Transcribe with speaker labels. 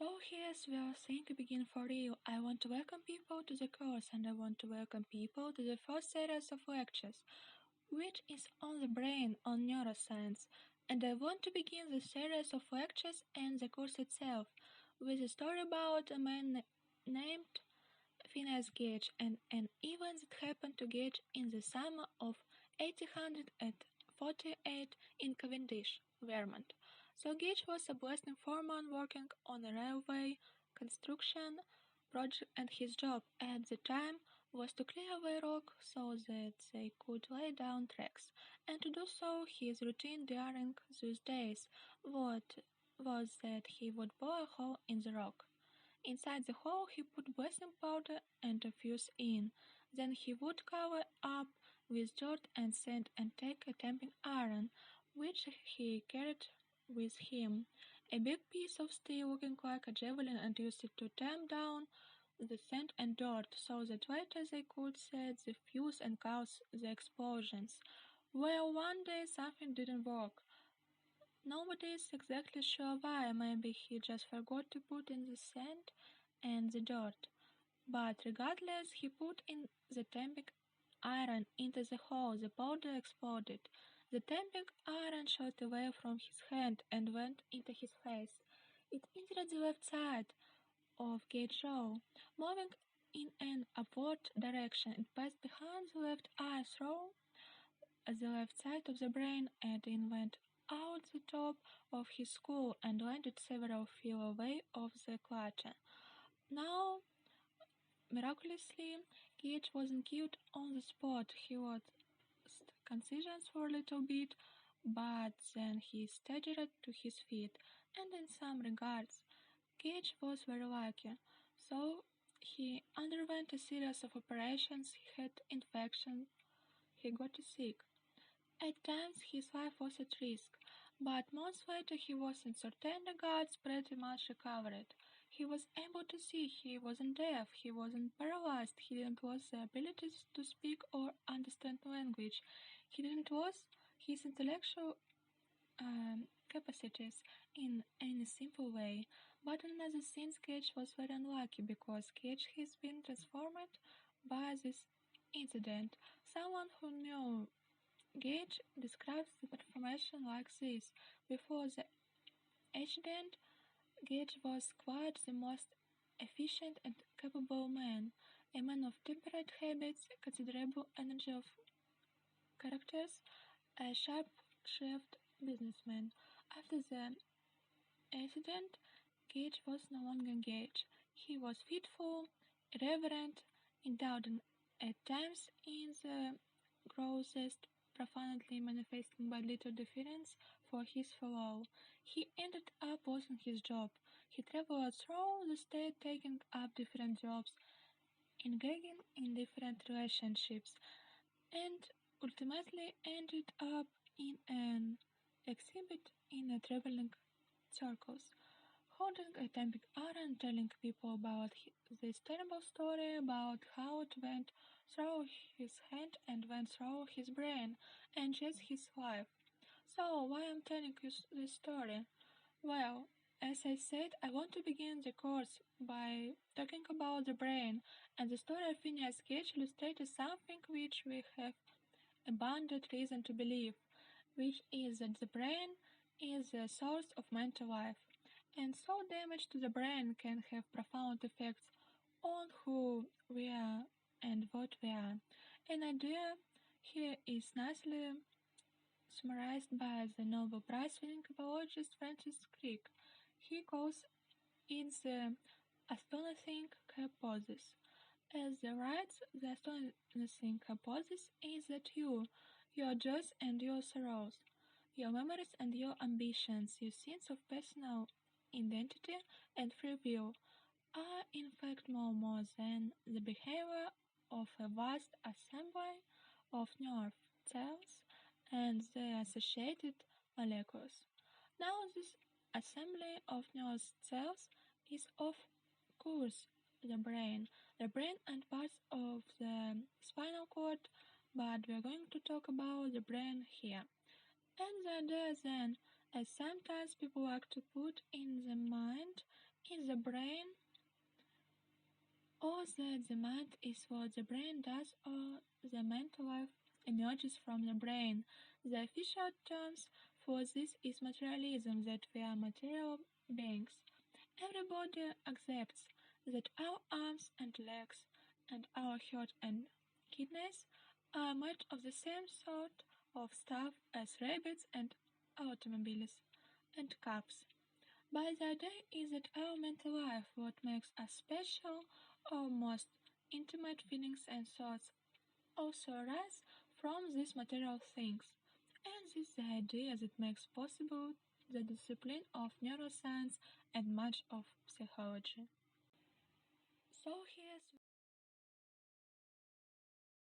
Speaker 1: So here's where things begin for real. I want to welcome people to the course and I want to welcome people to the first series of lectures, which is on the brain, on neuroscience. And I want to begin the series of lectures and the course itself with a story about a man named Phineas Gage and an event that happened to Gage in the summer of 1848 in Cavendish, Vermont. So Gage was a blasting foreman working on a railway construction project, and his job at the time was to clear away rock so that they could lay down tracks. And to do so, his routine during those days was that he would bore a hole in the rock. Inside the hole he put blessing powder and a fuse in. Then he would cover up with dirt and sand and take a tamping iron, which he carried with him, a big piece of steel looking like a javelin, and used it to tamp down the sand and dirt so that later they could set the fuse and cause the explosions. Well, one day something didn't work. Nobody is exactly sure why. Maybe he just forgot to put in the sand and the dirt. But regardless, he put in the tamping iron into the hole. The powder exploded. The tamping iron shot away from his hand and went into his face. It entered the left side of Gage's jaw, moving in an upward direction. It passed behind the left eye through the left side of the brain and it went out the top of his skull and landed several feet away off the clutch. Now, miraculously, Gage wasn't killed on the spot. He lost consciousness for a little bit, but then he staggered to his feet, and in some regards, Gage was very lucky. So he underwent a series of operations, he had infection, he got sick. At times his life was at risk, but months later he was in certain regards pretty much recovered. He was able to see, he wasn't deaf, he wasn't paralyzed, he didn't lose the ability to speak or understand language, he didn't lose his intellectual capacities in any simple way. But in other things Gage was very unlucky because Gage has been transformed by this incident. Someone who knew Gage describes the transformation like this: before the accident, Gage was quite the most efficient and capable man, a man of temperate habits, considerable energy of characters, a sharp-shrived businessman. After the accident, Gage was no longer Gage. He was fitful, irreverent, indulgent at times in the grossest profoundly manifesting by little deference for his fellow. He ended up losing his job. He traveled through the state taking up different jobs, engaging in different relationships, and ultimately ended up in an exhibit in a traveling circus, holding a tamping iron, telling people about this terrible story about how it went through his hand and went through his brain and changed his life. So, why I'm telling you this story? Well, as I said, I want to begin the course by talking about the brain, and the story of Phineas Gage illustrated something which we have abundant reason to believe, which is that the brain is the source of mental life, and so damage to the brain can have profound effects on who we are and what we are. An idea here is nicely summarized by the Nobel Prize-winning biologist Francis Crick. He calls it the astonishing hypothesis. As the writes, the astonishing hypothesis is that you, your joys and your sorrows, your memories and your ambitions, your sense of personal identity and free will, are in fact more than the behavior of a vast assembly of nerve cells and the associated molecules. Now this assembly of nerve cells is of course the brain and parts of the spinal cord, but we're going to talk about the brain here. And the idea then, as sometimes people like to put in the mind, is the brain, or that the mind is what the brain does, or the mental life emerges from the brain. The official terms for this is materialism, that we are material beings. Everybody accepts that our arms and legs and our heart and kidneys are made of the same sort of stuff as rabbits and automobiles and cars. But the idea is that our mental life, what makes us special, our most intimate feelings and thoughts, also arise from these material things. And this is the idea that makes possible the discipline of neuroscience and much of psychology. So here's